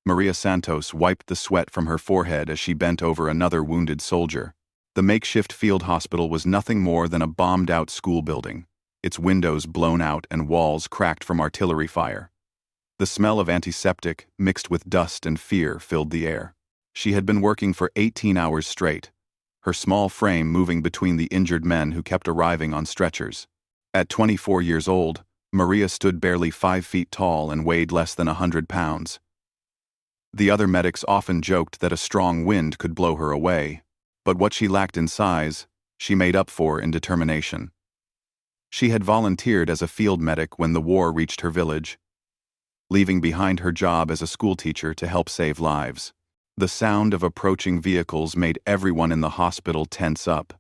Maria Santos wiped the sweat from her forehead as she bent over another wounded soldier. The makeshift field hospital was nothing more than a bombed-out school building, its windows blown out and walls cracked from artillery fire. The smell of antiseptic, mixed with dust and fear, filled the air. She had been working for 18 hours straight, her small frame moving between the injured men who kept arriving on stretchers. At 24 years old, Maria stood barely 5 feet tall and weighed less than 100 pounds. The other medics often joked that a strong wind could blow her away, but what she lacked in size, she made up for in determination. She had volunteered as a field medic when the war reached her village, leaving behind her job as a schoolteacher to help save lives. The sound of approaching vehicles made everyone in the hospital tense up.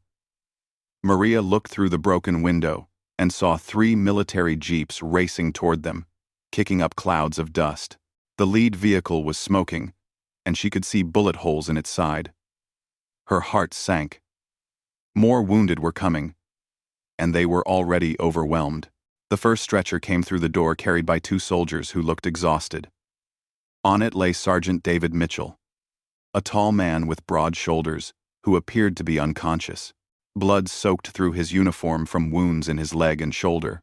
Maria looked through the broken window and saw 3 military jeeps racing toward them, kicking up clouds of dust. The lead vehicle was smoking, and she could see bullet holes in its side. Her heart sank. More wounded were coming, and they were already overwhelmed. The first stretcher came through the door carried by 2 soldiers who looked exhausted. On it lay Sergeant David Mitchell, a tall man with broad shoulders, who appeared to be unconscious. Blood soaked through his uniform from wounds in his leg and shoulder.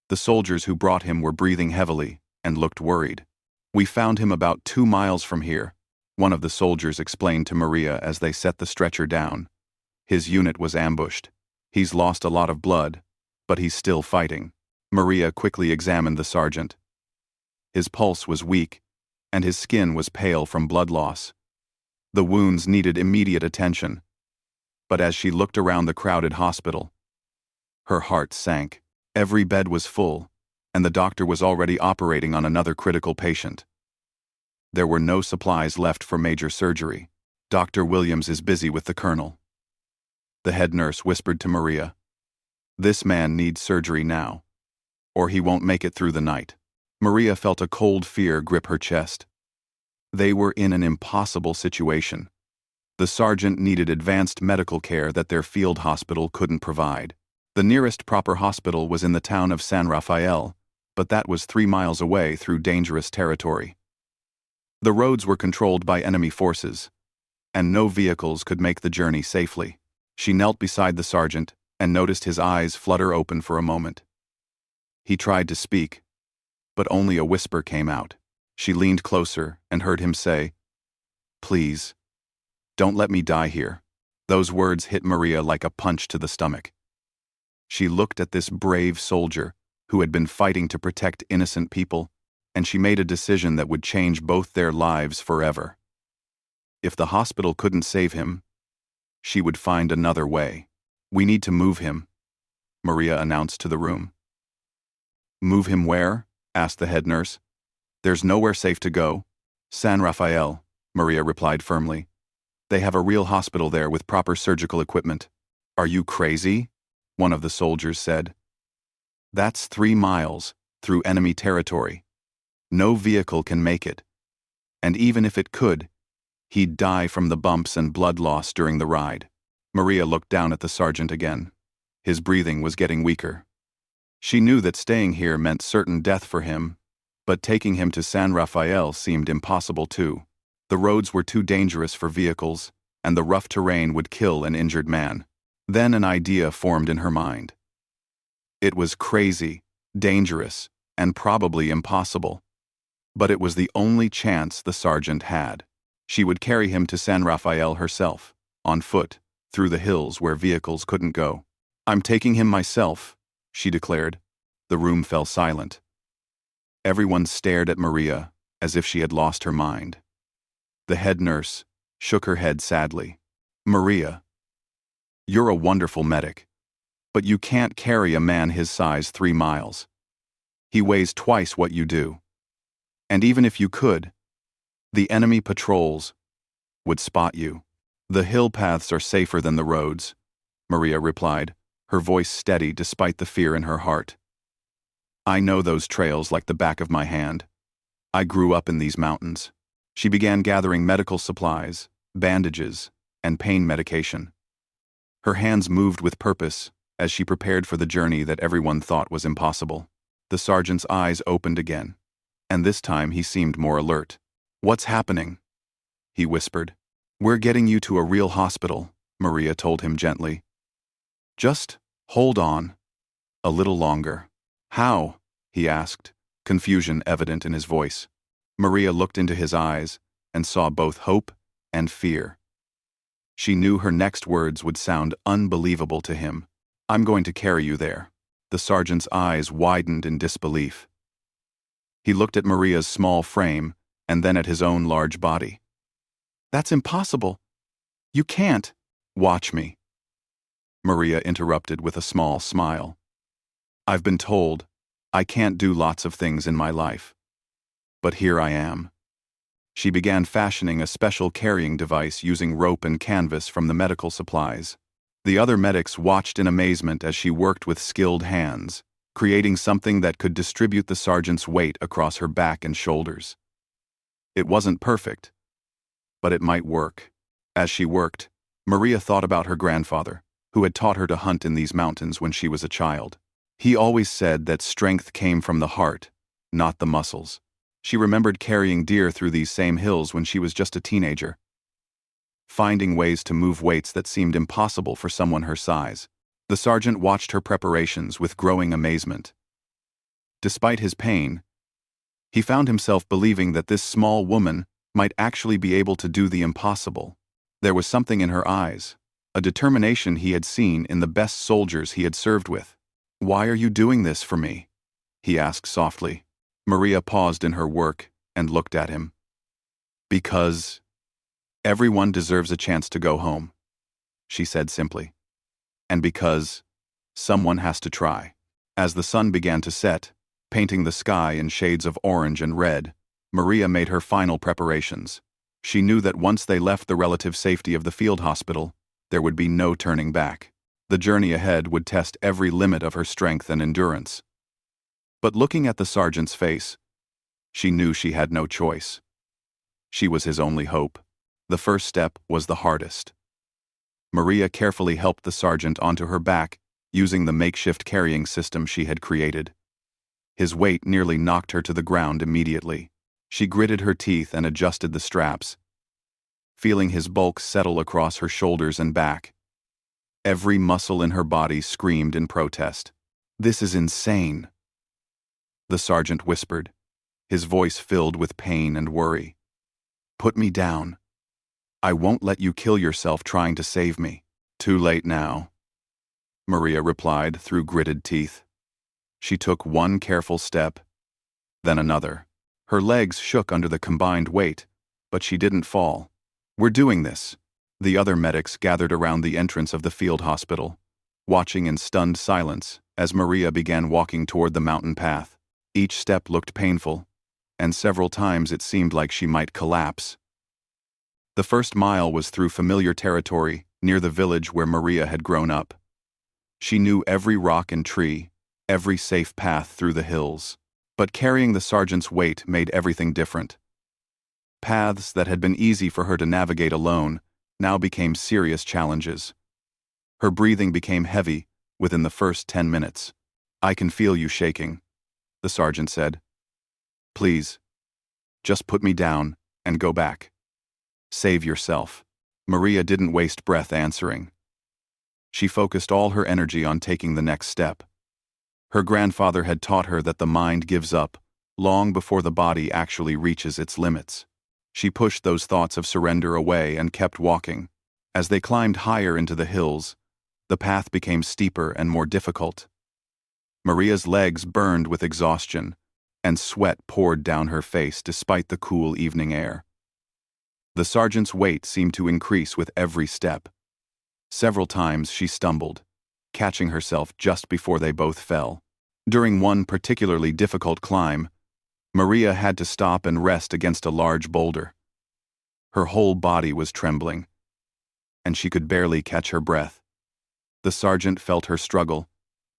The soldiers who brought him were breathing heavily and looked worried. "We found him about 2 miles from here," one of the soldiers explained to Maria as they set the stretcher down. "His unit was ambushed. He's lost a lot of blood, but he's still fighting." Maria quickly examined the sergeant. His pulse was weak, and his skin was pale from blood loss. The wounds needed immediate attention. But as she looked around the crowded hospital, her heart sank. Every bed was full, and the doctor was already operating on another critical patient. There were no supplies left for major surgery. "Dr. Williams is busy with the colonel," the head nurse whispered to Maria. "This man needs surgery now, or he won't make it through the night." Maria felt a cold fear grip her chest. They were in an impossible situation. The sergeant needed advanced medical care that their field hospital couldn't provide. The nearest proper hospital was in the town of San Rafael, but that was 3 miles away through dangerous territory. The roads were controlled by enemy forces, and no vehicles could make the journey safely. She knelt beside the sergeant and noticed his eyes flutter open for a moment. He tried to speak, but only a whisper came out. She leaned closer and heard him say, "Please, don't let me die here." Those words hit Maria like a punch to the stomach. She looked at this brave soldier who had been fighting to protect innocent people, and she made a decision that would change both their lives forever. If the hospital couldn't save him, she would find another way. "We need to move him," Maria announced to the room. "Move him where?" asked the head nurse. "There's nowhere safe to go." "San Rafael," Maria replied firmly. "They have a real hospital there with proper surgical equipment." "Are you crazy?" one of the soldiers said. "That's 3 miles through enemy territory. No vehicle can make it. And even if it could, he'd die from the bumps and blood loss during the ride." Maria looked down at the sergeant again. His breathing was getting weaker. She knew that staying here meant certain death for him, but taking him to San Rafael seemed impossible too. The roads were too dangerous for vehicles, and the rough terrain would kill an injured man. Then an idea formed in her mind. It was crazy, dangerous, and probably impossible. But it was the only chance the sergeant had. She would carry him to San Rafael herself, on foot, through the hills where vehicles couldn't go. "I'm taking him myself," she declared. The room fell silent. Everyone stared at Maria as if she had lost her mind. The head nurse shook her head sadly. "Maria, you're a wonderful medic, but you can't carry a man his size 3 miles. He weighs twice what you do. And even if you could, the enemy patrols would spot you." "The hill paths are safer than the roads," Maria replied, her voice steady despite the fear in her heart. "I know those trails like the back of my hand. I grew up in these mountains." She began gathering medical supplies, bandages, and pain medication. Her hands moved with purpose as she prepared for the journey that everyone thought was impossible. The sergeant's eyes opened again, and this time he seemed more alert. "What's happening?" he whispered. "We're getting you to a real hospital," Maria told him gently. "Just hold on a little longer." "How?" he asked, confusion evident in his voice. Maria looked into his eyes and saw both hope and fear. She knew her next words would sound unbelievable to him. "I'm going to carry you there." The sergeant's eyes widened in disbelief. He looked at Maria's small frame and then at his own large body. "That's impossible. You can't." "Watch me," Maria interrupted with a small smile. "I've been told I can't do lots of things in my life. But here I am." She began fashioning a special carrying device using rope and canvas from the medical supplies. The other medics watched in amazement as she worked with skilled hands, creating something that could distribute the sergeant's weight across her back and shoulders. It wasn't perfect, but it might work. As she worked, Maria thought about her grandfather, who had taught her to hunt in these mountains when she was a child. He always said that strength came from the heart, not the muscles. She remembered carrying deer through these same hills when she was just a teenager, finding ways to move weights that seemed impossible for someone her size. The sergeant watched her preparations with growing amazement. Despite his pain, he found himself believing that this small woman might actually be able to do the impossible. There was something in her eyes, a determination he had seen in the best soldiers he had served with. "Why are you doing this for me?" he asked softly. Maria paused in her work and looked at him. "Because everyone deserves a chance to go home," she said simply. "And because someone has to try." As the sun began to set, painting the sky in shades of orange and red, Maria made her final preparations. She knew that once they left the relative safety of the field hospital, there would be no turning back. The journey ahead would test every limit of her strength and endurance. But looking at the sergeant's face, she knew she had no choice. She was his only hope. The first step was the hardest. Maria carefully helped the sergeant onto her back, using the makeshift carrying system she had created. His weight nearly knocked her to the ground immediately. She gritted her teeth and adjusted the straps, feeling his bulk settle across her shoulders and back. Every muscle in her body screamed in protest. "This is insane," the sergeant whispered, his voice filled with pain and worry. "Put me down. I won't let you kill yourself trying to save me." "Too late now," Maria replied through gritted teeth. She took one careful step, then another. Her legs shook under the combined weight, but she didn't fall. "We're doing this." The other medics gathered around the entrance of the field hospital, watching in stunned silence as Maria began walking toward the mountain path. Each step looked painful, and several times it seemed like she might collapse. The first mile was through familiar territory near the village where Maria had grown up. She knew every rock and tree, every safe path through the hills. But carrying the sergeant's weight made everything different. Paths that had been easy for her to navigate alone now became serious challenges. Her breathing became heavy within the first 10 minutes. "I can feel you shaking," the sergeant said. "Please, just put me down and go back. Save yourself." Maria didn't waste breath answering. She focused all her energy on taking the next step. Her grandfather had taught her that the mind gives up long before the body actually reaches its limits. She pushed those thoughts of surrender away and kept walking. As they climbed higher into the hills, the path became steeper and more difficult. Maria's legs burned with exhaustion, and sweat poured down her face despite the cool evening air. The sergeant's weight seemed to increase with every step. Several times she stumbled, catching herself just before they both fell. During one particularly difficult climb, Maria had to stop and rest against a large boulder. Her whole body was trembling, and she could barely catch her breath. The sergeant felt her struggle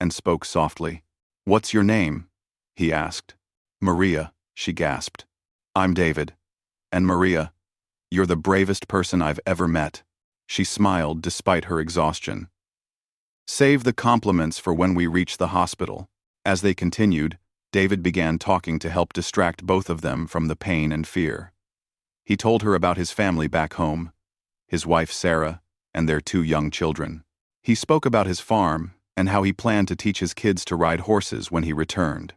and spoke softly. "What's your name?" he asked. "Maria," she gasped. "I'm David. And Maria, you're the bravest person I've ever met." She smiled despite her exhaustion. "Save the compliments for when we reach the hospital." As they continued, David began talking to help distract both of them from the pain and fear. He told her about his family back home, his wife Sarah, and their 2 young children. He spoke about his farm and how he planned to teach his kids to ride horses when he returned.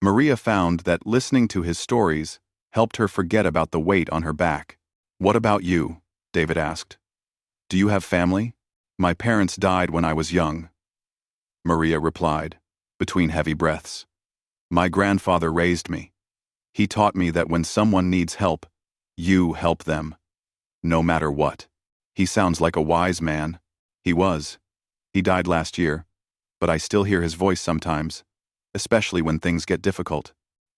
Maria found that listening to his stories helped her forget about the weight on her back. "What about you?" David asked. "Do you have family?" "My parents died when I was young," Maria replied, between heavy breaths. "My grandfather raised me. He taught me that when someone needs help, you help them, no matter what." "He sounds like a wise man." "He was. He died last year, but I still hear his voice sometimes, especially when things get difficult."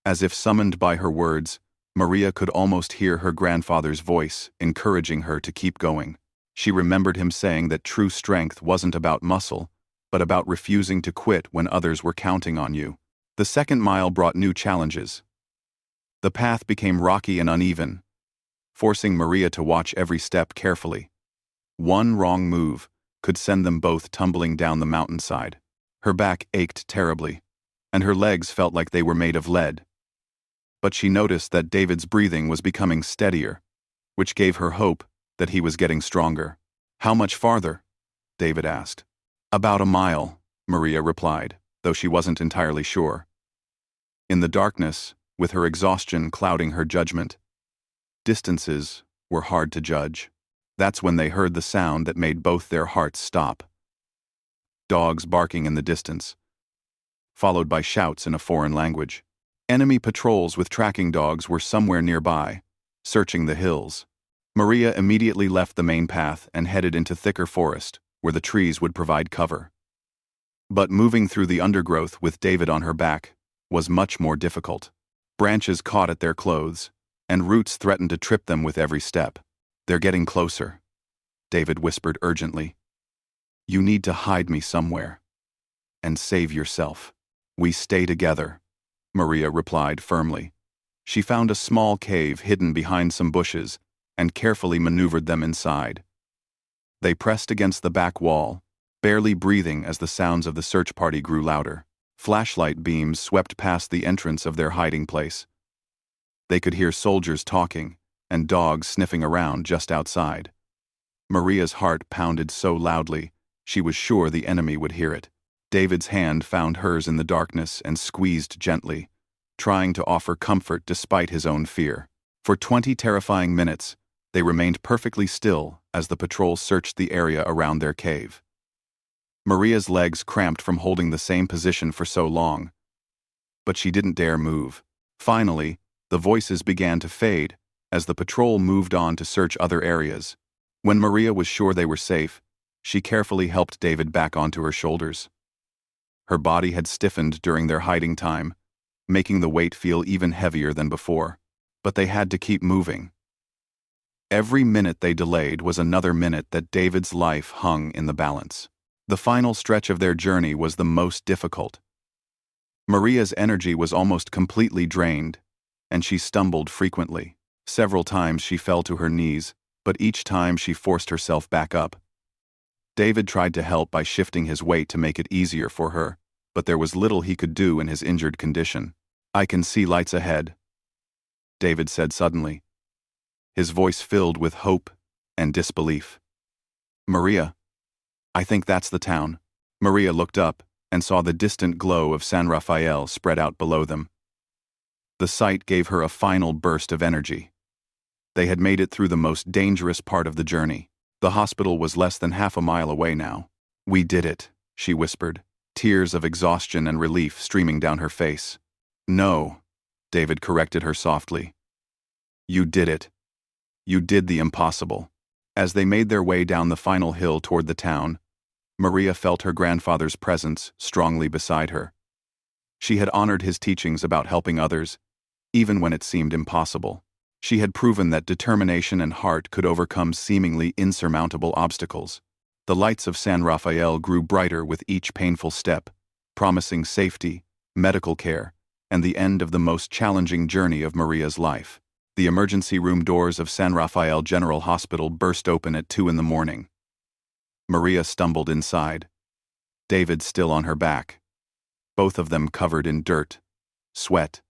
As if summoned by her words, Maria could almost hear her grandfather's voice, encouraging her to keep going. She remembered him saying that true strength wasn't about muscle, but about refusing to quit when others were counting on you. The second mile brought new challenges. The path became rocky and uneven, forcing Maria to watch every step carefully. One wrong move could send them both tumbling down the mountainside. Her back ached terribly, and her legs felt like they were made of lead. But she noticed that David's breathing was becoming steadier, which gave her hope that he was getting stronger. "How much farther?" David asked. "About a mile," Maria replied, though she wasn't entirely sure. In the darkness, with her exhaustion clouding her judgment, distances were hard to judge. That's when they heard the sound that made both their hearts stop. Dogs barking in the distance, followed by shouts in a foreign language. Enemy patrols with tracking dogs were somewhere nearby, searching the hills. Maria immediately left the main path and headed into thicker forest, where the trees would provide cover. But moving through the undergrowth with David on her back was much more difficult. Branches caught at their clothes, and roots threatened to trip them with every step. "They're getting closer," David whispered urgently. "You need to hide me somewhere. And save yourself." "We stay together," Maria replied firmly. She found a small cave hidden behind some bushes and carefully maneuvered them inside. They pressed against the back wall, barely breathing as the sounds of the search party grew louder. Flashlight beams swept past the entrance of their hiding place. They could hear soldiers talking and dogs sniffing around just outside. Maria's heart pounded so loudly, she was sure the enemy would hear it. David's hand found hers in the darkness and squeezed gently, trying to offer comfort despite his own fear. For 20 terrifying minutes, they remained perfectly still as the patrol searched the area around their cave. Maria's legs cramped from holding the same position for so long, but she didn't dare move. Finally, the voices began to fade as the patrol moved on to search other areas. When Maria was sure they were safe, she carefully helped David back onto her shoulders. Her body had stiffened during their hiding time, making the weight feel even heavier than before. But they had to keep moving. Every minute they delayed was another minute that David's life hung in the balance. The final stretch of their journey was the most difficult. Maria's energy was almost completely drained, and she stumbled frequently. Several times she fell to her knees, but each time she forced herself back up. David tried to help by shifting his weight to make it easier for her, but there was little he could do in his injured condition. "I can see lights ahead," David said suddenly, his voice filled with hope and disbelief. "Maria, I think that's the town." Maria looked up and saw the distant glow of San Rafael spread out below them. The sight gave her a final burst of energy. They had made it through the most dangerous part of the journey. The hospital was less than half a mile away now. "We did it," she whispered, tears of exhaustion and relief streaming down her face. "No," David corrected her softly. "You did it. You did the impossible." As they made their way down the final hill toward the town, Maria felt her grandfather's presence strongly beside her. She had honored his teachings about helping others, even when it seemed impossible. She had proven that determination and heart could overcome seemingly insurmountable obstacles. The lights of San Rafael grew brighter with each painful step, promising safety, medical care, and the end of the most challenging journey of Maria's life. The emergency room doors of San Rafael General Hospital burst open at 2 a.m. Maria stumbled inside, David still on her back, both of them covered in dirt, sweat,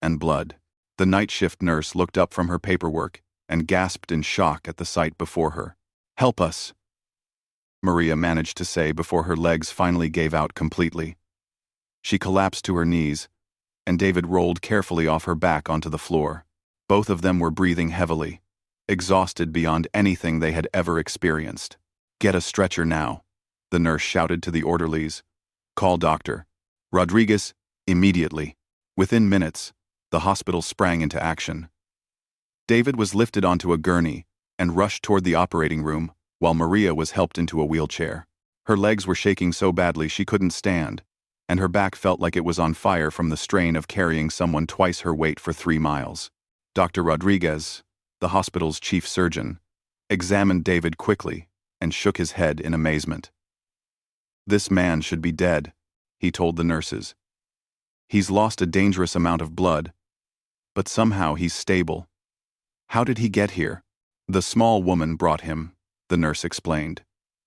and blood. The night shift nurse looked up from her paperwork and gasped in shock at the sight before her. "Help us," Maria managed to say before her legs finally gave out completely. She collapsed to her knees, and David rolled carefully off her back onto the floor. Both of them were breathing heavily, exhausted beyond anything they had ever experienced. "Get a stretcher now," the nurse shouted to the orderlies. "Call Dr. Rodriguez immediately." Within minutes, the hospital sprang into action. David was lifted onto a gurney and rushed toward the operating room, while Maria was helped into a wheelchair. Her legs were shaking so badly she couldn't stand, and her back felt like it was on fire from the strain of carrying someone twice her weight for 3 miles. Dr. Rodriguez, the hospital's chief surgeon, examined David quickly and shook his head in amazement. "This man should be dead," he told the nurses. "He's lost a dangerous amount of blood, but somehow he's stable. How did he get here?" "The small woman brought him," the nurse explained.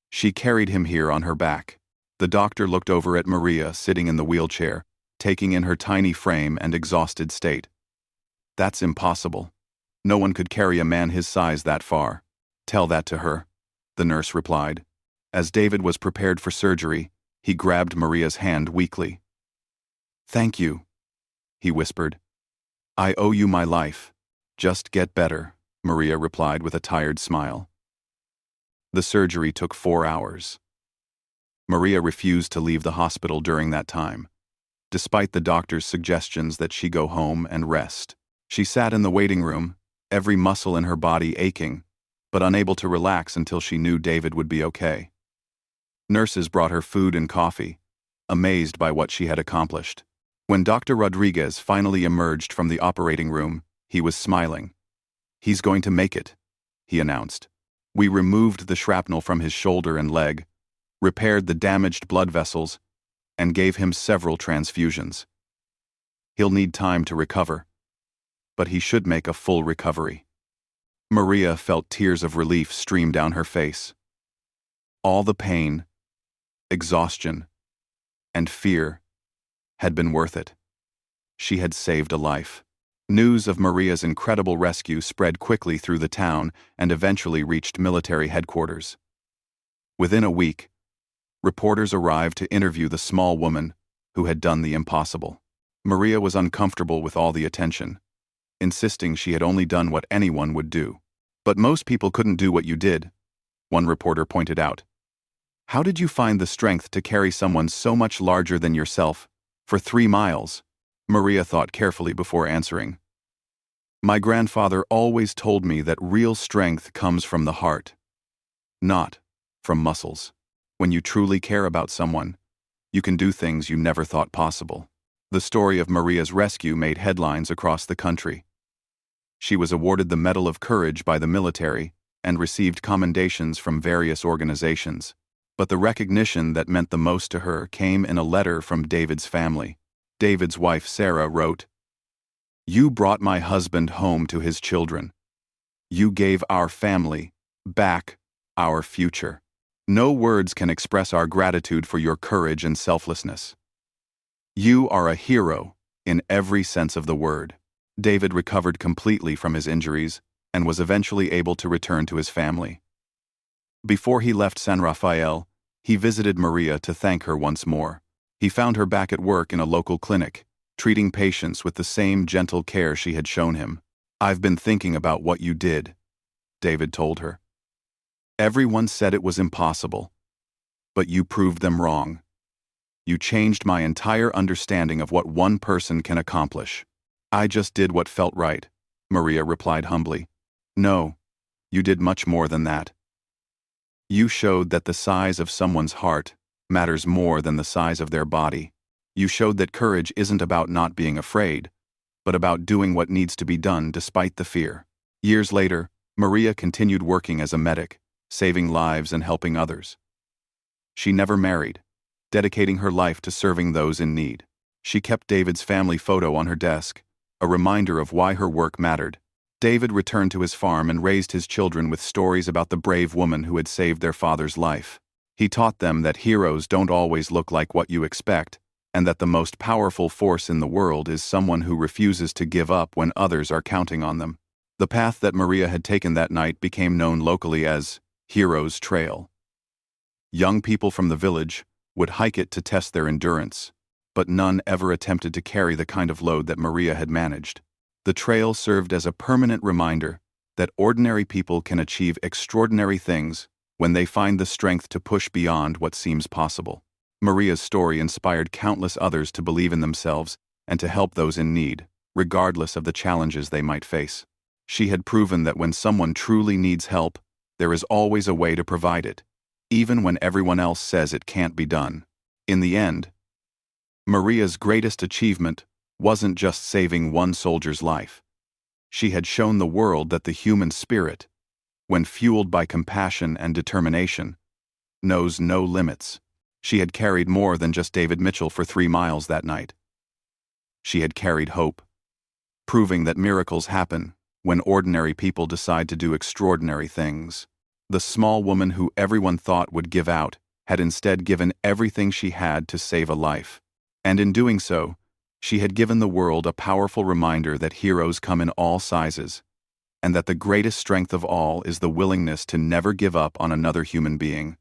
"She carried him here on her back." The doctor looked over at Maria sitting in the wheelchair, taking in her tiny frame and exhausted state. "That's impossible. No one could carry a man his size that far." "Tell that to her," the nurse replied. As David was prepared for surgery, he grabbed Maria's hand weakly. "Thank you," he whispered. "I owe you my life." "Just get better," Maria replied with a tired smile. The surgery took 4 hours. Maria refused to leave the hospital during that time, despite the doctor's suggestions that she go home and rest. She sat in the waiting room, every muscle in her body aching, but unable to relax until she knew David would be okay. Nurses brought her food and coffee, amazed by what she had accomplished. When Dr. Rodriguez finally emerged from the operating room, he was smiling. "He's going to make it," he announced. "We removed the shrapnel from his shoulder and leg, repaired the damaged blood vessels, and gave him several transfusions. He'll need time to recover, but he should make a full recovery." Maria felt tears of relief stream down her face. All the pain, exhaustion, and fear had been worth it. She had saved a life. News of Maria's incredible rescue spread quickly through the town and eventually reached military headquarters. Within a week, reporters arrived to interview the small woman who had done the impossible. Maria was uncomfortable with all the attention, insisting she had only done what anyone would do. "But most people couldn't do what you did," one reporter pointed out. "How did you find the strength to carry someone so much larger than yourself for 3 miles? Maria thought carefully before answering. "My grandfather always told me that real strength comes from the heart, not from muscles. When you truly care about someone, you can do things you never thought possible." The story of Maria's rescue made headlines across the country. She was awarded the Medal of Courage by the military and received commendations from various organizations. But the recognition that meant the most to her came in a letter from David's family. David's wife Sarah wrote, "You brought my husband home to his children. You gave our family back our future. No words can express our gratitude for your courage and selflessness. You are a hero in every sense of the word." David recovered completely from his injuries and was eventually able to return to his family. Before he left San Rafael, he visited Maria to thank her once more. He found her back at work in a local clinic, treating patients with the same gentle care she had shown him. "I've been thinking about what you did," David told her. "Everyone said it was impossible, but you proved them wrong. You changed my entire understanding of what one person can accomplish." "I just did what felt right," Maria replied humbly. "No, you did much more than that. You showed that the size of someone's heart matters more than the size of their body. You showed that courage isn't about not being afraid, but about doing what needs to be done despite the fear." Years later, Maria continued working as a medic, saving lives and helping others. She never married, dedicating her life to serving those in need. She kept David's family photo on her desk, a reminder of why her work mattered. David returned to his farm and raised his children with stories about the brave woman who had saved their father's life. He taught them that heroes don't always look like what you expect, and that the most powerful force in the world is someone who refuses to give up when others are counting on them. The path that Maria had taken that night became known locally as Hero's Trail. Young people from the village would hike it to test their endurance, but none ever attempted to carry the kind of load that Maria had managed. The trail served as a permanent reminder that ordinary people can achieve extraordinary things when they find the strength to push beyond what seems possible. Maria's story inspired countless others to believe in themselves and to help those in need, regardless of the challenges they might face. She had proven that when someone truly needs help, there is always a way to provide it, even when everyone else says it can't be done. In the end, Maria's greatest achievement wasn't just saving one soldier's life. She had shown the world that the human spirit, when fueled by compassion and determination, knows no limits. She had carried more than just David Mitchell for 3 miles that night. She had carried hope, proving that miracles happen when ordinary people decide to do extraordinary things. The small woman who everyone thought would give out had instead given everything she had to save a life. And in doing so, she had given the world a powerful reminder that heroes come in all sizes, and that the greatest strength of all is the willingness to never give up on another human being.